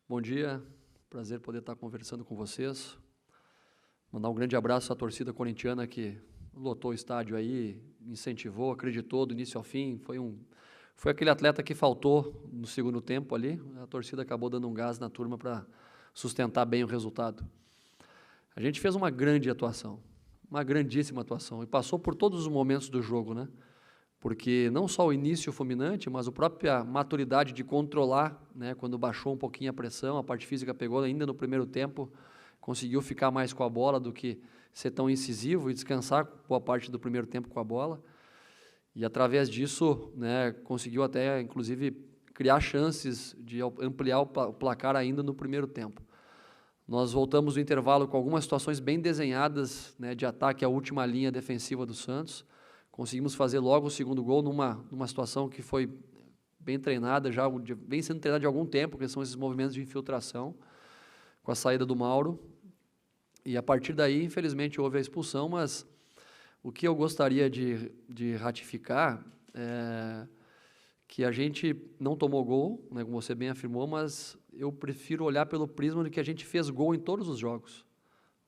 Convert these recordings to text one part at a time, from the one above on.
Bom dia, prazer poder estar conversando com vocês. Mandar um grande abraço à torcida corintiana que lotou o estádio aí, incentivou, acreditou do início ao fim. Foi aquele atleta que faltou no segundo tempo ali. A torcida acabou dando um gás na turma para sustentar bem o resultado. A gente fez uma grande atuação, uma grandíssima atuação, e passou por todos os momentos do jogo, né? Porque não só o início fulminante, mas a própria maturidade de controlar, né, quando baixou um pouquinho a pressão, a parte física pegou ainda no primeiro tempo, conseguiu ficar mais com a bola do que ser tão incisivo e descansar boa parte do primeiro tempo com a bola. E através disso, né, conseguiu até, inclusive, criar chances de ampliar o placar ainda no primeiro tempo. Nós voltamos do intervalo com algumas situações bem desenhadas, né, de ataque à última linha defensiva do Santos. Conseguimos fazer logo o segundo gol numa situação que foi bem treinada, já vem sendo treinada de algum tempo, que são esses movimentos de infiltração, com a saída do Mauro. E a partir daí, infelizmente, houve a expulsão, mas o que eu gostaria de ratificar é que a gente não tomou gol, né, como você bem afirmou, mas eu prefiro olhar pelo prisma de que a gente fez gol em todos os jogos.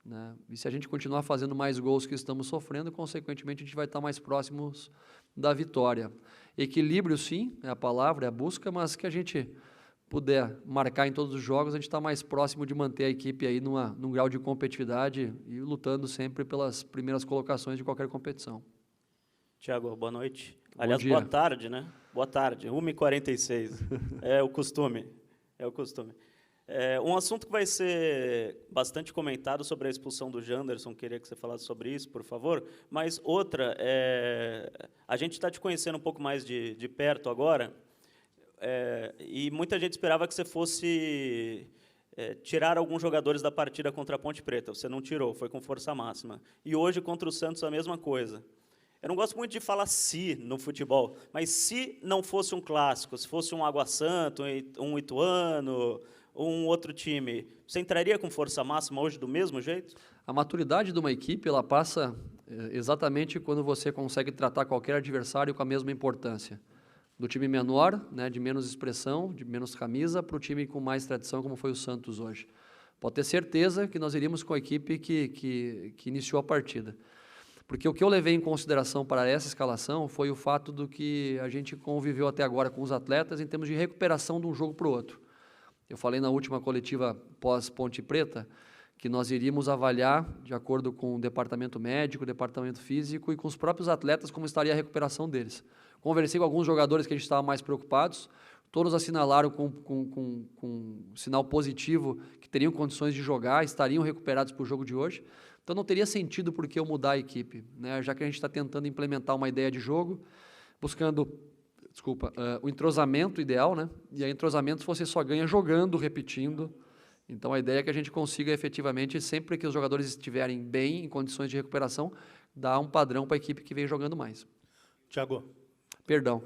Né? E se a gente continuar fazendo mais gols que estamos sofrendo, consequentemente a gente vai estar mais próximos da vitória. Equilíbrio, sim, é a palavra, é a busca, mas que a gente puder marcar em todos os jogos, a gente está mais próximo de manter a equipe aí num grau de competitividade e lutando sempre pelas primeiras colocações de qualquer competição. Tiago, boa noite. Bom Aliás, dia. boa tarde, né? Boa tarde, 1h46. É o costume. Um assunto que vai ser bastante comentado sobre a expulsão do Janderson, queria que você falasse sobre isso, por favor. Mas outra, a gente está te conhecendo um pouco mais de perto agora, e muita gente esperava que você fosse tirar alguns jogadores da partida contra a Ponte Preta. Você não tirou, foi com força máxima. E hoje, contra o Santos, a mesma coisa. Eu não gosto muito de falar se no futebol, mas se não fosse um clássico, se fosse um Água Santa, um Ituano, um outro time, você entraria com força máxima hoje do mesmo jeito? A maturidade de uma equipe, ela passa exatamente quando você consegue tratar qualquer adversário com a mesma importância. Do time menor, né, de menos expressão, de menos camisa, para o time com mais tradição, como foi o Santos hoje. Pode ter certeza que nós iríamos com a equipe que iniciou a partida. Porque o que eu levei em consideração para essa escalação foi o fato do que a gente conviveu até agora com os atletas em termos de recuperação de um jogo para o outro. Eu falei na última coletiva pós-Ponte Preta que nós iríamos avaliar, de acordo com o departamento médico, o departamento físico e com os próprios atletas, como estaria a recuperação deles. Conversei com alguns jogadores que a gente estava mais preocupados, todos assinalaram com um sinal positivo que teriam condições de jogar, estariam recuperados para o jogo de hoje. Então não teria sentido por que eu mudar a equipe, né? Já que a gente está tentando implementar uma ideia de jogo, buscando o entrosamento ideal, né? E a entrosamento você só ganha jogando, repetindo. Então a ideia é que a gente consiga efetivamente, sempre que os jogadores estiverem bem, em condições de recuperação, dar um padrão para a equipe que vem jogando mais. Tiago. Perdão.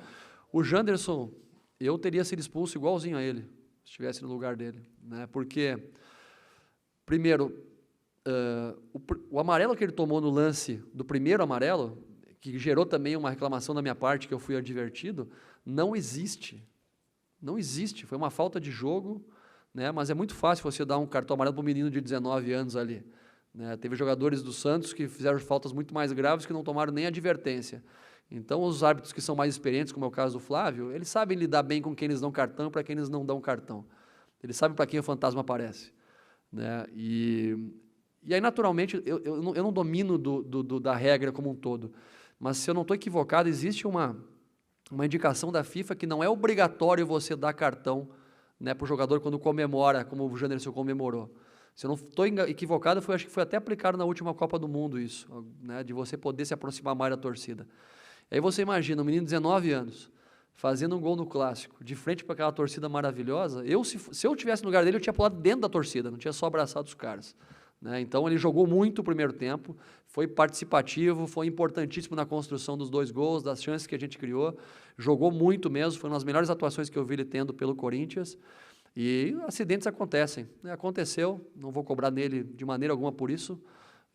O Janderson, eu teria sido expulso igualzinho a ele, se estivesse no lugar dele, né? Porque, primeiro, o amarelo que ele tomou no lance do primeiro amarelo, que gerou também uma reclamação da minha parte, que eu fui advertido, não existe. Não existe. Foi uma falta de jogo, né? Mas é muito fácil você dar um cartão amarelo para um menino de 19 anos ali. Né? Teve jogadores do Santos que fizeram faltas muito mais graves que não tomaram nem advertência. Então, os árbitros que são mais experientes, como é o caso do Flávio, eles sabem lidar bem com quem eles dão cartão e para quem eles não dão cartão. Eles sabem para quem o fantasma aparece. Né? E aí, naturalmente, eu não domino da regra como um todo, mas se eu não estou equivocado, existe uma indicação da FIFA que não é obrigatório você dar cartão, né, para o jogador quando comemora, como o Janderson comemorou. Se eu não estou equivocado, acho que foi até aplicado na última Copa do Mundo isso, né, de você poder se aproximar mais da torcida. Aí você imagina, um menino de 19 anos, fazendo um gol no Clássico, de frente para aquela torcida maravilhosa, se eu tivesse no lugar dele, eu tinha pulado dentro da torcida, não tinha só abraçado os caras. Né? Então, ele jogou muito o primeiro tempo, foi participativo, foi importantíssimo na construção dos 2 gols, das chances que a gente criou, jogou muito mesmo, foi uma das melhores atuações que eu vi ele tendo pelo Corinthians, e acidentes acontecem. Né? Aconteceu, não vou cobrar nele de maneira alguma por isso,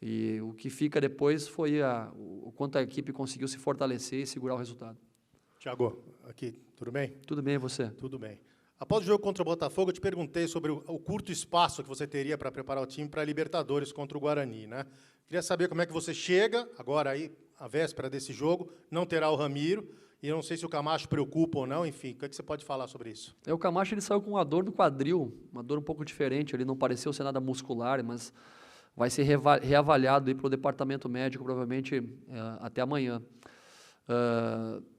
e o que fica depois foi o quanto a equipe conseguiu se fortalecer e segurar o resultado. Tiago, aqui, tudo bem? Tudo bem, e você? Tudo bem. Após o jogo contra o Botafogo, eu te perguntei sobre o curto espaço que você teria para preparar o time para a Libertadores contra o Guarani, né? Queria saber como é que você chega, agora aí, à véspera desse jogo, não terá o Ramiro, e eu não sei se o Camacho preocupa ou não, enfim, o que você pode falar sobre isso? O Camacho ele saiu com uma dor no quadril, uma dor um pouco diferente, ele não pareceu ser nada muscular, mas vai ser reavaliado pelo departamento médico, provavelmente até amanhã.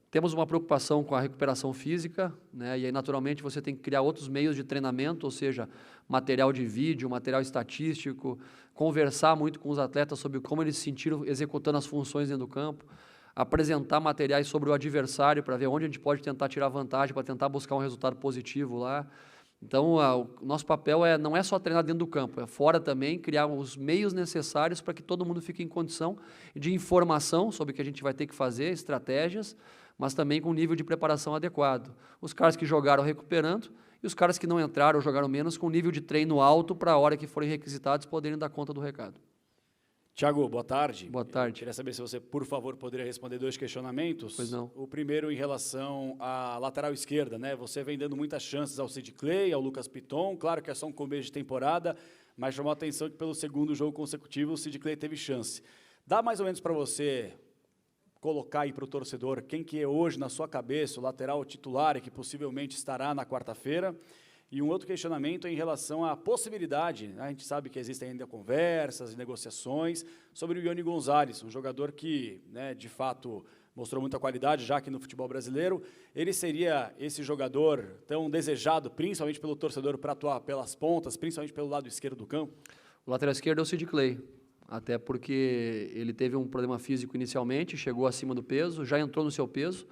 Temos uma preocupação com a recuperação física, né, e aí naturalmente você tem que criar outros meios de treinamento, ou seja, material de vídeo, material estatístico, conversar muito com os atletas sobre como eles se sentiram executando as funções dentro do campo, apresentar materiais sobre o adversário para ver onde a gente pode tentar tirar vantagem, para tentar buscar um resultado positivo lá. Então, o nosso papel não é só treinar dentro do campo, é fora também, criar os meios necessários para que todo mundo fique em condição de informação sobre o que a gente vai ter que fazer, estratégias, mas também com nível de preparação adequado. Os caras que jogaram recuperando e os caras que não entraram ou jogaram menos com nível de treino alto para a hora que forem requisitados poderem dar conta do recado. Tiago, boa tarde. Boa tarde. Eu queria saber se você, por favor, poderia responder 2 questionamentos. Pois não. O primeiro em relação à lateral esquerda, né? Você vem dando muitas chances ao Sid Clay, ao Lucas Piton. Claro que é só um começo de temporada, mas chamou a atenção que pelo segundo jogo consecutivo o Sid Clay teve chance. Dá mais ou menos para você colocar aí para o torcedor quem que é hoje, na sua cabeça, o lateral titular e que possivelmente estará na quarta-feira. E um outro questionamento em relação à possibilidade, né? A gente sabe que existem ainda conversas e negociações sobre o Iony Gonzalez, um jogador que, né, de fato, mostrou muita qualidade já aqui no futebol brasileiro. Ele seria esse jogador tão desejado, principalmente pelo torcedor, para atuar pelas pontas, principalmente pelo lado esquerdo do campo? O lateral esquerdo é o Sid Clay, até porque ele teve um problema físico inicialmente, chegou acima do peso, já entrou no seu peso,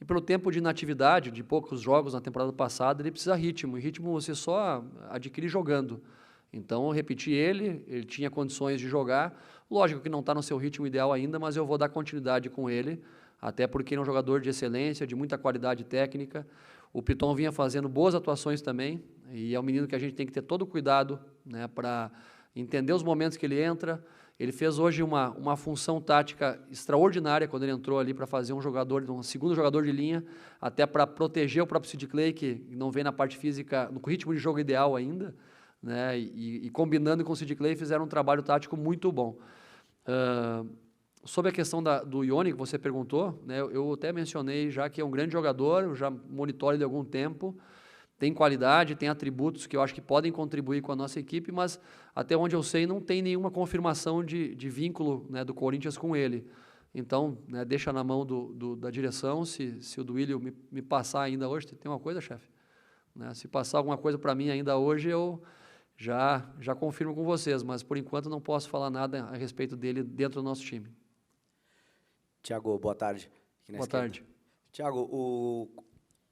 e pelo tempo de inatividade, de poucos jogos na temporada passada, ele precisa ritmo, e ritmo você só adquire jogando. Então, eu repeti ele tinha condições de jogar, lógico que não está no seu ritmo ideal ainda, mas eu vou dar continuidade com ele, até porque ele é um jogador de excelência, de muita qualidade técnica. O Piton vinha fazendo boas atuações também, e é um menino que a gente tem que ter todo o cuidado, né, para entender os momentos que ele entra. Ele fez hoje uma função tática extraordinária quando ele entrou ali para fazer um segundo jogador de linha, até para proteger o próprio Sid Clay, que não vem na parte física, no ritmo de jogo ideal ainda, né? E combinando com o Sid Clay, fizeram um trabalho tático muito bom. Sobre a questão do Iony, que você perguntou, né, eu até mencionei já que é um grande jogador, eu já monitoro ele há algum tempo, tem qualidade, tem atributos que eu acho que podem contribuir com a nossa equipe, mas até onde eu sei não tem nenhuma confirmação de vínculo, né, do Corinthians com ele. Então, né, deixa na mão da direção, se o Duílio me passar ainda hoje, tem uma coisa, chefe? Né, se passar alguma coisa para mim ainda hoje, eu já confirmo com vocês, mas por enquanto não posso falar nada a respeito dele dentro do nosso time. Tiago, boa tarde. Boa tarde. Tiago,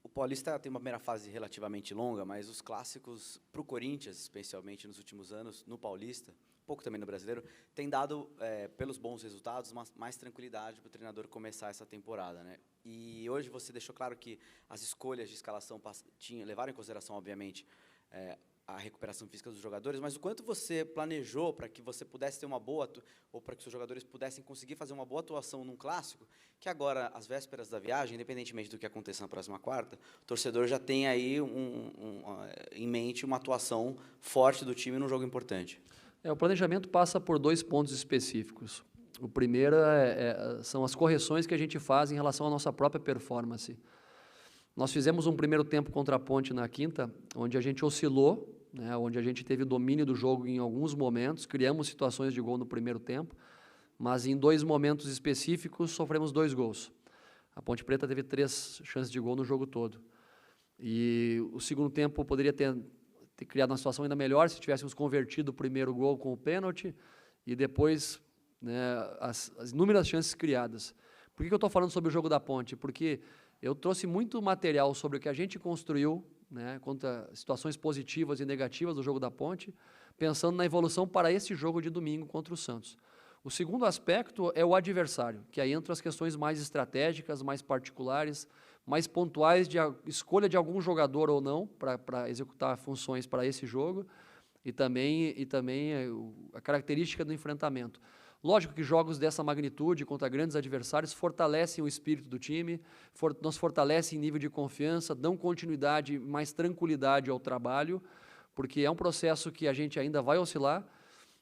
o Paulista tem uma primeira fase relativamente longa, mas os clássicos para o Corinthians, especialmente nos últimos anos, no Paulista, pouco também no Brasileiro, tem dado, pelos bons resultados, mais tranquilidade para o treinador começar essa temporada, né? E hoje você deixou claro que as escolhas de escalação levaram em consideração, obviamente, a recuperação física dos jogadores, mas o quanto você planejou para que você pudesse ter uma boa, ou para que os seus jogadores pudessem conseguir fazer uma boa atuação num clássico, que agora, às vésperas da viagem, independentemente do que aconteça na próxima quarta, o torcedor já tem aí em mente uma atuação forte do time num jogo importante. O planejamento passa por 2 pontos específicos. O primeiro são as correções que a gente faz em relação à nossa própria performance. Nós fizemos um primeiro tempo contra a Ponte na quinta, onde a gente oscilou, né, onde a gente teve domínio do jogo em alguns momentos, criamos situações de gol no primeiro tempo, mas em 2 momentos específicos sofremos 2 gols. A Ponte Preta teve 3 chances de gol no jogo todo. E o segundo tempo poderia ter criado uma situação ainda melhor se tivéssemos convertido o primeiro gol com o pênalti e depois, né, as inúmeras chances criadas. Por que eu estou falando sobre o jogo da Ponte? Porque eu trouxe muito material sobre o que a gente construiu, né, contra situações positivas e negativas do jogo da Ponte, pensando na evolução para esse jogo de domingo contra o Santos. O segundo aspecto é o adversário, que aí entram as questões mais estratégicas, mais particulares, mais pontuais de escolha de algum jogador ou não para executar funções para esse jogo e também a característica do enfrentamento. Lógico que jogos dessa magnitude contra grandes adversários fortalecem o espírito do time, nos fortalecem em nível de confiança, dão continuidade, mais tranquilidade ao trabalho, porque é um processo que a gente ainda vai oscilar,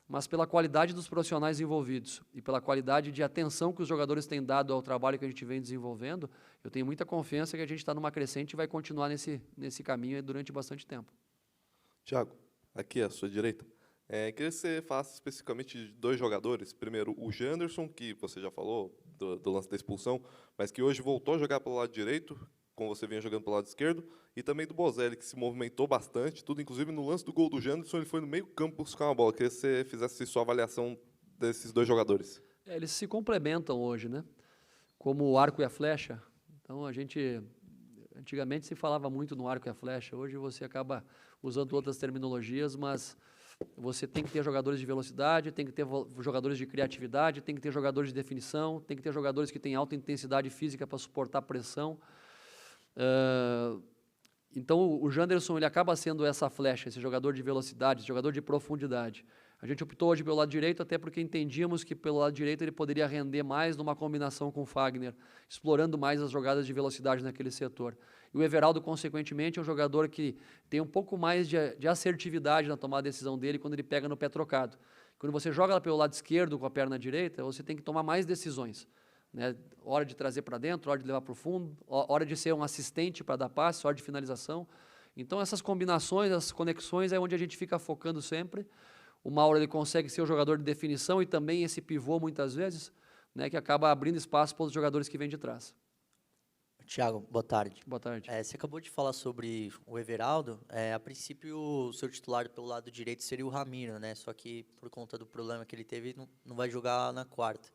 mas pela qualidade dos profissionais envolvidos e pela qualidade de atenção que os jogadores têm dado ao trabalho que a gente vem desenvolvendo, eu tenho muita confiança que a gente está numa crescente e vai continuar nesse caminho durante bastante tempo. Thiago, aqui à sua direita. Queria que você falasse especificamente de 2 jogadores. Primeiro, o Janderson, que você já falou do lance da expulsão, mas que hoje voltou a jogar pelo lado direito, como você vinha jogando pelo lado esquerdo, e também do Bozelli, que se movimentou bastante, tudo, inclusive no lance do gol do Janderson, ele foi no meio campo buscar uma bola. Queria que você fizesse sua avaliação desses 2 jogadores. Eles se complementam hoje, né? Como o arco e a flecha. Então, antigamente se falava muito no arco e a flecha, hoje você acaba usando outras terminologias, mas você tem que ter jogadores de velocidade, tem que ter jogadores de criatividade, tem que ter jogadores de definição, tem que ter jogadores que têm alta intensidade física para suportar pressão. Então, o Janderson ele acaba sendo essa flecha, esse jogador de velocidade, esse jogador de profundidade. A gente optou hoje pelo lado direito, até porque entendíamos que pelo lado direito ele poderia render mais numa combinação com o Fagner, explorando mais as jogadas de velocidade naquele setor. E o Everaldo, consequentemente, é um jogador que tem um pouco mais de assertividade na tomada de decisão dele quando ele pega no pé trocado. Quando você joga pelo lado esquerdo com a perna direita, você tem que tomar mais decisões, né? Hora de trazer para dentro, hora de levar para o fundo, hora de ser um assistente para dar passe, hora de finalização. Então, essas combinações, essas conexões é onde a gente fica focando sempre. O Mauro ele consegue ser o jogador de definição e também esse pivô, muitas vezes, né, que acaba abrindo espaço para os jogadores que vêm de trás. Thiago, boa tarde. Boa tarde. Você acabou de falar sobre o Everaldo. A princípio, o seu titular pelo lado direito seria o Ramiro, né? Só que, por conta do problema que ele teve, não vai jogar na quarta.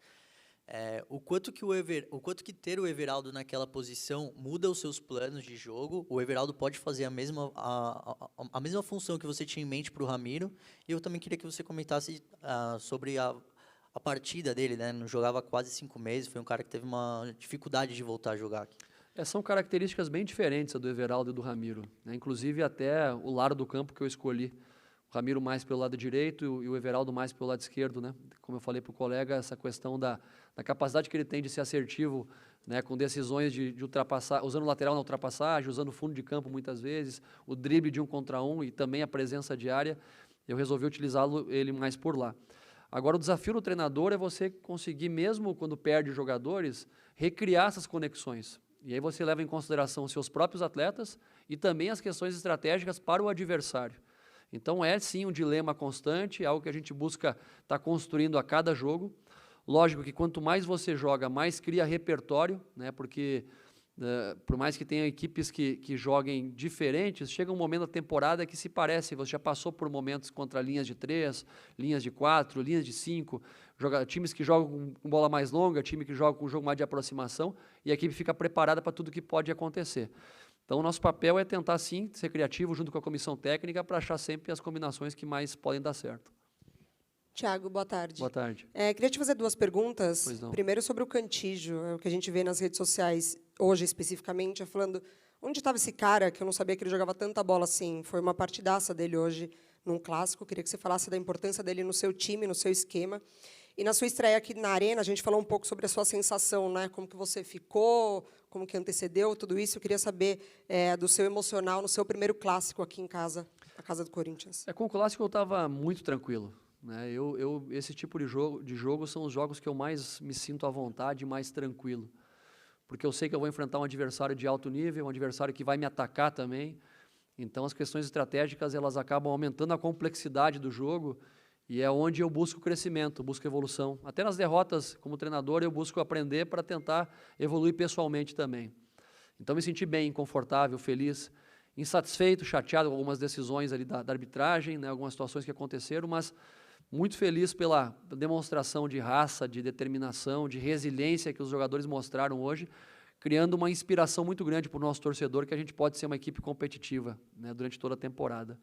O quanto que ter o Everaldo naquela posição muda os seus planos de jogo? O Everaldo pode fazer a mesma função que você tinha em mente para o Ramiro? E eu também queria que você comentasse sobre a partida dele, né? Não jogava há quase 5 meses, foi um cara que teve uma dificuldade de voltar a jogar aqui. São características bem diferentes a do Everaldo e do Ramiro, né? Inclusive até o lado do campo que eu escolhi. O Ramiro mais pelo lado direito e o Everaldo mais pelo lado esquerdo, né? Como eu falei para o colega, essa questão da capacidade que ele tem de ser assertivo, né? Com decisões de ultrapassar, usando o lateral na ultrapassagem, usando o fundo de campo muitas vezes, o drible de 1 contra 1 e também a presença diária, eu resolvi utilizá-lo ele mais por lá. Agora, o desafio do treinador é você conseguir, mesmo quando perde jogadores, recriar essas conexões. E aí você leva em consideração os seus próprios atletas e também as questões estratégicas para o adversário. Então, é sim um dilema constante, algo que a gente busca estar construindo a cada jogo. Lógico que quanto mais você joga, mais cria repertório, né? Porque por mais que tenha equipes que joguem diferentes, chega um momento da temporada que se parece, você já passou por momentos contra linhas de 3, linhas de 4, linhas de 5, times que jogam com bola mais longa, time que joga com um jogo mais de aproximação, e a equipe fica preparada para tudo que pode acontecer. Então, o nosso papel é tentar, sim, ser criativo junto com a comissão técnica para achar sempre as combinações que mais podem dar certo. Thiago, boa tarde. Boa tarde. Queria te fazer 2 perguntas. Pois não. Primeiro, sobre o Cantígio, o que a gente vê nas redes sociais hoje, especificamente, falando onde estava esse cara, que eu não sabia que ele jogava tanta bola assim. Foi uma partidaça dele hoje num clássico. Queria que você falasse da importância dele no seu time, no seu esquema. E na sua estreia aqui na Arena, a gente falou um pouco sobre a sua sensação, né? Como que você ficou, como que antecedeu tudo isso. Eu queria saber do seu emocional no seu primeiro clássico aqui em casa, a casa do Corinthians. Com o clássico eu estava muito tranquilo, né? Esse tipo de jogo são os jogos que eu mais me sinto à vontade, mais tranquilo. Porque eu sei que eu vou enfrentar um adversário de alto nível, um adversário que vai me atacar também. Então, as questões estratégicas elas acabam aumentando a complexidade do jogo e é onde eu busco crescimento, busco evolução. Até nas derrotas, como treinador, eu busco aprender para tentar evoluir pessoalmente também. Então, me senti bem, confortável, feliz, insatisfeito, chateado com algumas decisões ali da arbitragem, né, algumas situações que aconteceram, mas muito feliz pela demonstração de raça, de determinação, de resiliência que os jogadores mostraram hoje, criando uma inspiração muito grande para o nosso torcedor, que a gente pode ser uma equipe competitiva, né, durante toda a temporada.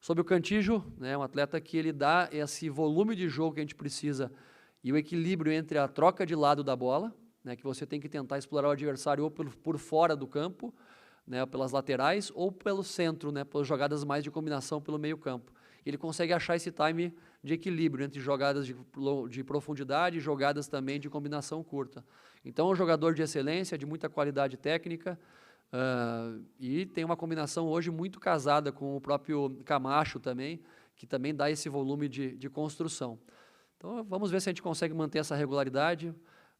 Sobre o Cantígio, né, um atleta que ele dá esse volume de jogo que a gente precisa e o equilíbrio entre a troca de lado da bola, né, que você tem que tentar explorar o adversário ou por fora do campo, né, pelas laterais, ou pelo centro, né, pelas jogadas mais de combinação pelo meio campo. ele consegue achar esse time de equilíbrio entre jogadas de profundidade e jogadas também de combinação curta. Então, é um jogador de excelência, de muita qualidade técnica, e tem uma combinação hoje muito casada com o próprio Camacho também, que também dá esse volume de construção. Então, vamos ver se a gente consegue manter essa regularidade.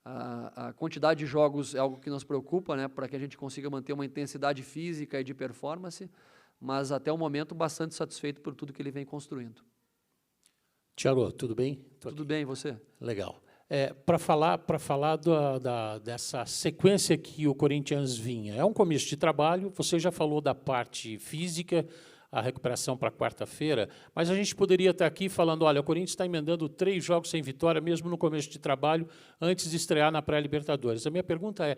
A quantidade de jogos é algo que nos preocupa, né, para que a gente consiga manter uma intensidade física e de performance, mas até o momento bastante satisfeito por tudo que ele vem construindo. Thiago, tudo bem? Tudo bem, e você? Legal. Para falar dessa sequência que o Corinthians vinha, é um começo de trabalho, você já falou da parte física, a recuperação para quarta-feira, mas a gente poderia estar aqui falando, olha, o Corinthians está emendando 3 jogos sem vitória, mesmo no começo de trabalho, antes de estrear na pré-Libertadores. A minha pergunta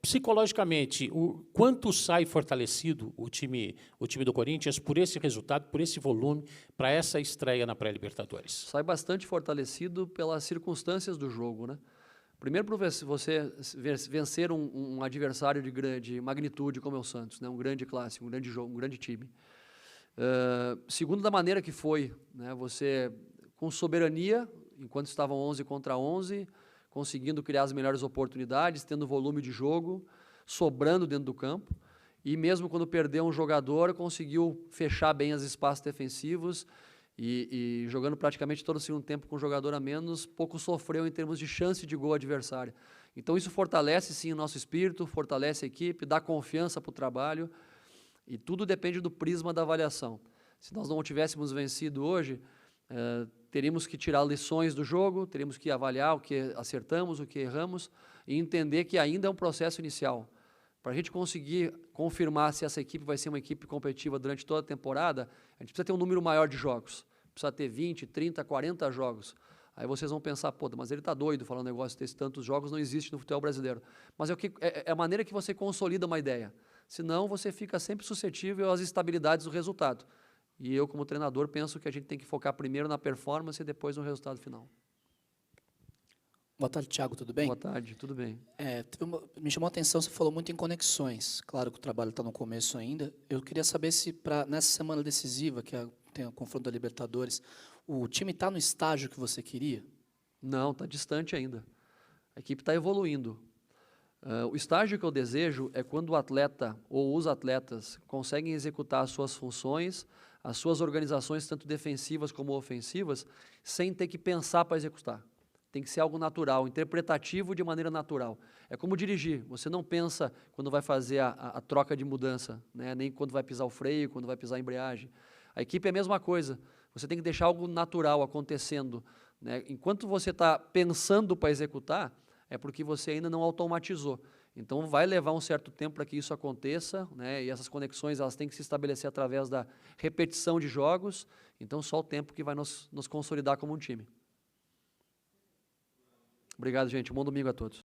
psicologicamente, quanto sai fortalecido o time do Corinthians por esse resultado, por esse volume, para essa estreia na pré-Libertadores? Sai bastante fortalecido pelas circunstâncias do jogo, né? Primeiro, por você vencer um adversário de grande magnitude como é o Santos, né? Um grande clássico, um grande jogo, um grande time. Segundo, da maneira que foi, né? Você, com soberania, enquanto estavam 11 contra 11, conseguindo criar as melhores oportunidades, tendo volume de jogo, sobrando dentro do campo, e mesmo quando perdeu um jogador, conseguiu fechar bem os espaços defensivos e jogando praticamente todo o segundo tempo com um jogador a menos, pouco sofreu em termos de chance de gol adversário. Então isso fortalece sim o nosso espírito, fortalece a equipe, dá confiança para o trabalho, e tudo depende do prisma da avaliação. Se nós não tivéssemos vencido hoje, teríamos que tirar lições do jogo, teríamos que avaliar o que acertamos, o que erramos, e entender que ainda é um processo inicial. Para a gente conseguir confirmar se essa equipe vai ser uma equipe competitiva durante toda a temporada, a gente precisa ter um número maior de jogos. Precisa ter 20, 30, 40 jogos. Aí vocês vão pensar, pô, mas ele está doido falando um negócio desse, tantos jogos não existe no futebol brasileiro. Mas é a maneira que você consolida uma ideia. Senão, você fica sempre suscetível às instabilidades do resultado. E eu, como treinador, penso que a gente tem que focar primeiro na performance e depois no resultado final. Boa tarde, Thiago, tudo bem? Boa tarde, tudo bem. Me chamou a atenção, você falou muito em conexões. Claro que o trabalho está no começo ainda. Eu queria saber se, nessa semana decisiva, que tem o confronto da Libertadores, o time está no estágio que você queria? Não, está distante ainda. A equipe está evoluindo. O estágio que eu desejo é quando o atleta ou os atletas conseguem executar as suas funções, as suas organizações, tanto defensivas como ofensivas, sem ter que pensar para executar. Tem que ser algo natural, interpretativo de maneira natural. É como dirigir. Você não pensa quando vai fazer a troca de mudança, né? Nem quando vai pisar o freio, quando vai pisar a embreagem. A equipe é a mesma coisa. Você tem que deixar algo natural acontecendo, né? Enquanto você está pensando para executar, é porque você ainda não automatizou. Então, vai levar um certo tempo para que isso aconteça, né? E essas conexões elas têm que se estabelecer através da repetição de jogos. Então, só o tempo que vai nos consolidar como um time. Obrigado, gente. Um bom domingo a todos.